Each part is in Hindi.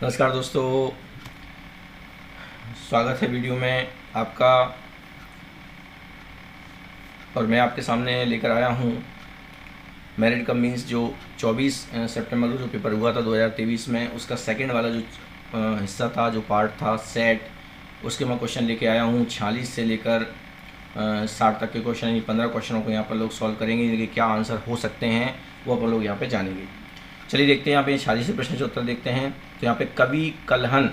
नमस्कार दोस्तों, स्वागत है वीडियो में आपका। और मैं आपके सामने लेकर आया हूँ मेरिट कम मीन्स जो 24 सितंबर को जो पेपर हुआ था 2023 में, उसका सेकंड वाला जो हिस्सा था, जो पार्ट था सेट, उसके मैं क्वेश्चन लेके आया हूँ। 46 से लेकर 60 तक के क्वेश्चन, यानी 15 क्वेश्चनों को यहाँ पर लोग सॉल्व करेंगे, जिनके क्या आंसर हो सकते हैं वो अपन लोग यहाँ पे जानेंगे। चलिए देखते हैं यहाँ पे 46 प्रश्न के उत्तर देखते हैं। तो यहाँ पे कवि कल्हन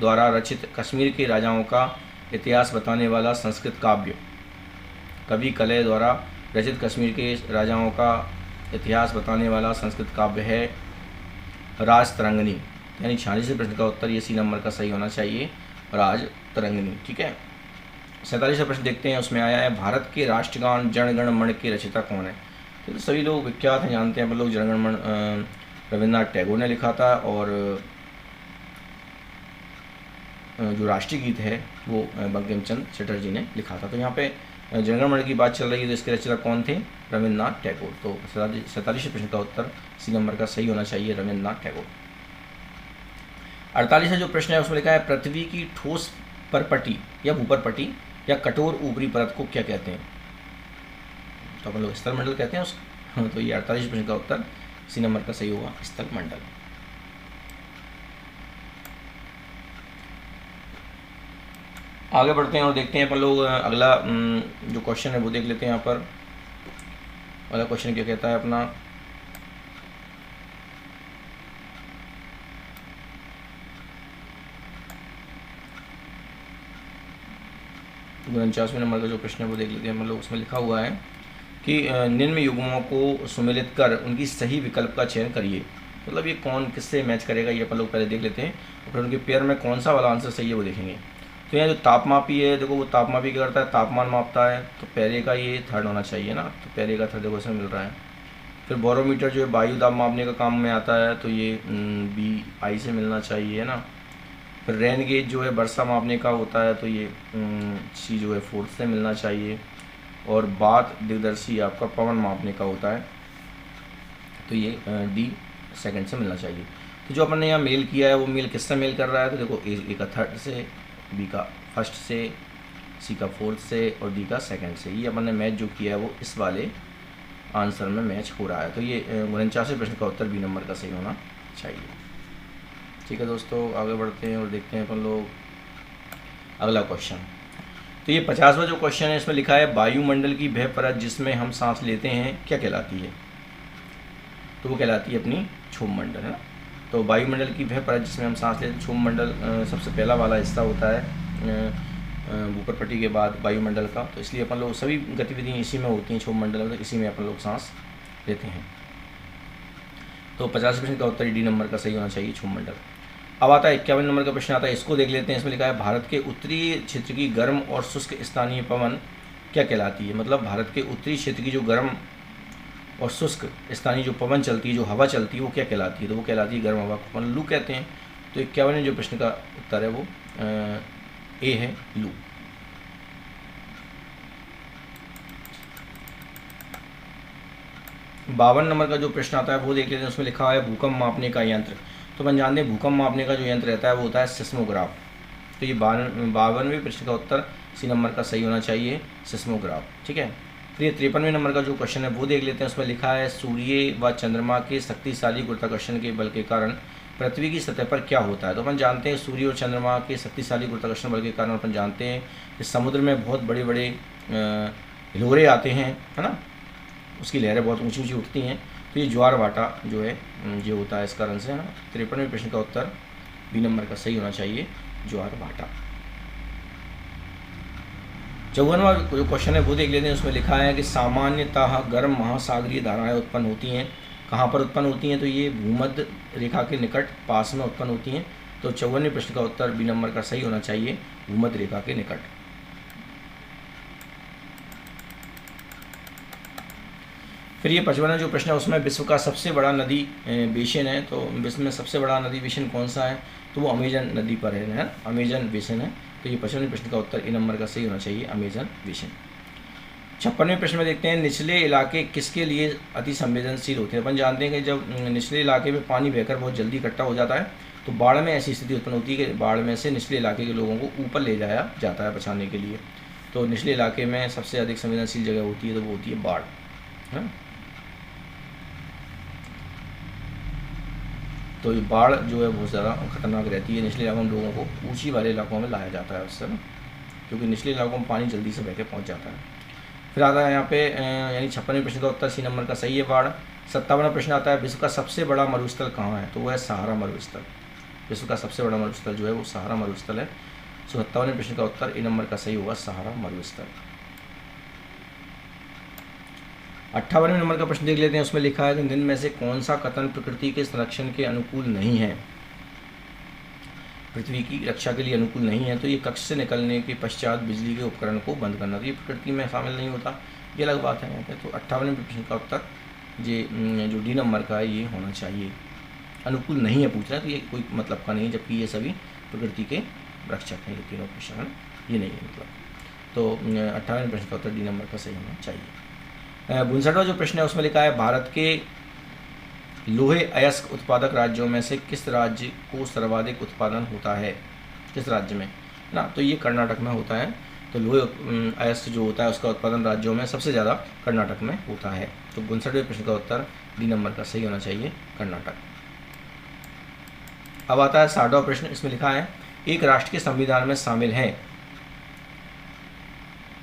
द्वारा रचित कश्मीर के राजाओं का इतिहास बताने वाला संस्कृत काव्य। कवि कलह द्वारा रचित कश्मीर के राजाओं का इतिहास बताने वाला संस्कृत काव्य है राज तरंगिणी। यानी 46 प्रश्न का उत्तर ये सी नंबर का सही होना चाहिए, राज तरंगिणी। ठीक है। 47 प्रश्न देखते हैं, उसमें आया है भारत के राष्ट्रगान जन गण मन के रचयिता कौन है। तो सभी लोग विख्यात हैं, जानते हैं अपन लोग, जन गण मन रविन्द्रनाथ टैगोर ने लिखा था, और जो राष्ट्रीय गीत है वो बंकिम चंद्र चटर्जी ने लिखा था। तो यहाँ पे जनगण मन की बात चल रही है, तो इसके रचयिता कौन थे? रविन्द्रनाथ टैगोर। तो 47 प्रश्न का उत्तर सी नंबर का सही होना चाहिए, रविन्द्रनाथ टैगोर। 48 जो प्रश्न है उसमें लिखा है पृथ्वी की ठोस परपटी या भूपरपटी या कठोर ऊपरी परत को क्या कहते हैं? तो अपन लोग स्थल मंडल कहते हैं उसको। तो ये 48 प्रश्न का उत्तर सी नंबर का सही होगा, स्थल मंडल। आगे बढ़ते हैं और देखते हैं अपन लोग अगला जो क्वेश्चन है वो देख लेते हैं। यहाँ पर अगला क्वेश्चन क्या कहता है अपना, तो 49वें नंबर का जो प्रश्न है वो देख लेते हैं अपन लोग। उसमें लिखा हुआ है कि निम्न युग्मों को सुमेलित कर उनकी सही विकल्प का चयन करिए। मतलब ये कौन किससे मैच करेगा ये अपन लोग पहले देख लेते हैं, और फिर उनके पेयर में कौन सा वाला आंसर सही है वो देखेंगे। तो यहाँ जो तापमापी है, देखो वो तापमापी क्या करता है, तापमान मापता है। तो पहले का ये थर्ड होना चाहिए ना, तो पहले का थर्ड देखो इसमें मिल रहा है। फिर बैरोमीटर जो है वायु दाब मापने का काम में आता है, तो ये बी आई से मिलना चाहिए ना। फिर रेन गेज जो है वर्षा मापने का होता है, तो ये सी जो है फोर्थ से मिलना चाहिए। और बात दिग्दर्शी आपका पवन मापने का होता है, तो ये डी सेकंड से मिलना चाहिए। तो जो अपन ने यहाँ मेल किया है वो मेल किससे मेल कर रहा है? तो देखो ए का थर्ड से, बी का फर्स्ट से, सी का फोर्थ से और डी का सेकंड से। ये अपन ने मैच जो किया है वो इस वाले आंसर में मैच हो रहा है। तो ये 49वें प्रश्न का उत्तर बी नंबर का सही होना चाहिए। ठीक है दोस्तों, आगे बढ़ते हैं और देखते हैं अपन लोग अगला क्वेश्चन। तो ये 50वां जो क्वेश्चन है इसमें लिखा है वायुमंडल की वह परत जिसमें हम सांस लेते हैं क्या कहलाती है? तो वो कहलाती है अपनी क्षोभमंडल, है ना। तो वायुमंडल की वह परत जिसमें हम सांस लेते हैं, क्षोभमंडल सबसे पहला वाला हिस्सा होता है भूपरपट्टी के बाद वायुमंडल का। तो इसलिए अपन लोग सभी गतिविधियाँ इसी में होती हैं, क्षोभमंडल में, तो इसी में अपन लोग सांस लेते हैं। तो 50% का उत्तर डी नंबर का सही होना चाहिए, क्षोभमंडल। अब आता है 51 नंबर का प्रश्न आता है, इसको देख लेते हैं। इसमें लिखा है भारत के उत्तरी क्षेत्र की गर्म और शुष्क स्थानीय पवन क्या कहलाती है? मतलब भारत के उत्तरी क्षेत्र की जो गर्म और शुष्क स्थानीय जो पवन चलती है, जो हवा चलती है, वो क्या कहलाती है? तो वो कहलाती है गर्म हवा को अपन लू कहते हैं। तो 51 जो प्रश्न का उत्तर है वो ए है, लू। बावन नंबर का जो प्रश्न आता है वो देख लेते हैं। उसमें लिखा है भूकंप मापने का यंत्र। तो अपन जानते हैं भूकंप मापने का जो यंत्र रहता है वो होता है सिस्मोग्राफ। तो ये 52वें प्रश्न का उत्तर सी नंबर का सही होना चाहिए, सिस्मोग्राफ। ठीक है। फिर ये 53वें नंबर का जो क्वेश्चन है वो देख लेते हैं। उसमें लिखा है सूर्य व चंद्रमा के शक्तिशाली गुरुत्वाकर्षण के बल के कारण पृथ्वी की सतह पर क्या होता है? तो अपन जानते हैं सूर्य और चंद्रमा के शक्तिशाली गुरुत्वाकर्षण बल के कारण अपन जानते हैं कि समुद्र में बहुत बड़े बड़े हिलोरे आते हैं, है ना। उसकी लहरें बहुत ऊंची ऊंची उठती हैं। तो ये ज्वार भाटा जो है ये होता है इस कारण से, है ना। 53वें प्रश्न का उत्तर बी नंबर का सही होना चाहिए, ज्वार भाटा। 54वां जो क्वेश्चन है वो देख लेते हैं। उसमें लिखा है कि सामान्यतः गर्म महासागरीय धाराएं उत्पन्न होती हैं, कहाँ पर उत्पन्न होती हैं? तो ये भूमध्य रेखा के निकट पास में उत्पन्न होती हैं। तो 54वें प्रश्न का उत्तर बी नंबर का सही होना चाहिए, भूमध्य रेखा के निकट। फिर ये 55वां जो प्रश्न है उसमें विश्व का सबसे बड़ा नदी बेसिन है। तो विश्व में सबसे बड़ा नदी बेसिन कौन सा है? तो वो अमेजन नदी पर है, अमेजन बेसिन है। तो ये 55वें प्रश्न का उत्तर ए नंबर का सही होना चाहिए, अमेजन बेसिन। 56वें प्रश्न में देखते हैं निचले इलाके किसके लिए अति संवेदनशील होते हैं? अपन जानते हैं कि जब निचले इलाके में पानी बहकर बहुत जल्दी इकट्ठा हो जाता है तो बाढ़ में ऐसी स्थिति उत्पन्न होती है कि बाढ़ में से निचले इलाके के लोगों को ऊपर ले जाया जाता है बचाने के लिए। तो निचले इलाके में सबसे अधिक संवेदनशील जगह होती है, तो वो होती है बाढ़, है। तो ये बाढ़ जो है बहुत ज़्यादा खतरनाक रहती है। निचले इलाकों में लोगों को ऊंची वाले इलाकों में लाया जाता है उससे ना, क्योंकि निचले इलाकों में पानी जल्दी से बह के पहुँच जाता है। फिर आता है यहाँ पे यानी 56वें प्रश्न का उत्तर सी नंबर का सही है बाढ़। 57वां प्रश्न आता है विश्व का सबसे बड़ा मरुस्थल कहाँ है, तो वह है सहारा मरुस्थल। विश्व का सबसे बड़ा मरुस्थल जो है वो सहारा मरुस्थल है। 57वें प्रश्न का उत्तर ए नंबर का सही होगा, सहारा मरुस्थल। 58वें नंबर का प्रश्न देख लेते हैं। उसमें लिखा है कि निम्न में से कौन सा कथन प्रकृति के संरक्षण के अनुकूल नहीं है, पृथ्वी की रक्षा के लिए अनुकूल नहीं है। तो ये कक्ष से निकलने के पश्चात बिजली के उपकरण को बंद करना, तो ये प्रकृति में शामिल नहीं होता, ये अलग बात है यहाँ पे। तो 58वें प्रश्न का उत्तर ये जो डी नंबर का है ये होना चाहिए। अनुकूल नहीं है पूछ रहा है, तो ये कोई मतलब का नहीं है, जबकि ये सभी प्रकृति के रक्षक हैं, ये तीनों प्रश्न है, ये नहीं है मतलब। तो 58वें प्रश्न का उत्तर डी नंबर का सही होना चाहिए। 62वां जो प्रश्न है उसमें लिखा है भारत के लोहे अयस्क उत्पादक राज्यों में से किस राज्य को सर्वाधिक उत्पादन होता है, किस राज्य में ना, तो ये कर्नाटक में होता है। तो लोहे अयस्क जो होता है उसका उत्पादन राज्यों में सबसे ज़्यादा कर्नाटक में होता है। तो 62वें प्रश्न का उत्तर डी नंबर का सही होना चाहिए, कर्नाटक। अब आता है 60वां प्रश्न। इसमें लिखा है एक राष्ट्र के संविधान में शामिल है,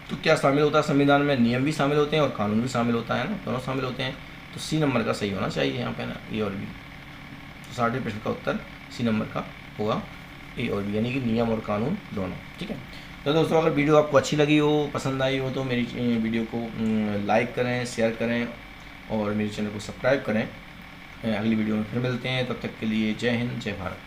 तो क्या शामिल होता है संविधान में, नियम भी शामिल होते हैं और कानून भी शामिल होता है ना, दोनों शामिल होते हैं। तो सी नंबर का सही होना चाहिए यहाँ पे ना, ए और बी। तो 60वें प्रश्न का उत्तर सी नंबर का होगा, ए और बी, यानी कि नियम और कानून दोनों, ठीक है। तो दोस्तों अगर वीडियो आपको अच्छी लगी हो, पसंद आई हो, तो मेरी वीडियो को लाइक करें, शेयर करें और मेरे चैनल को सब्सक्राइब करें। अगली वीडियो में फिर मिलते हैं, तब तक के लिए जय हिंद, जय भारत।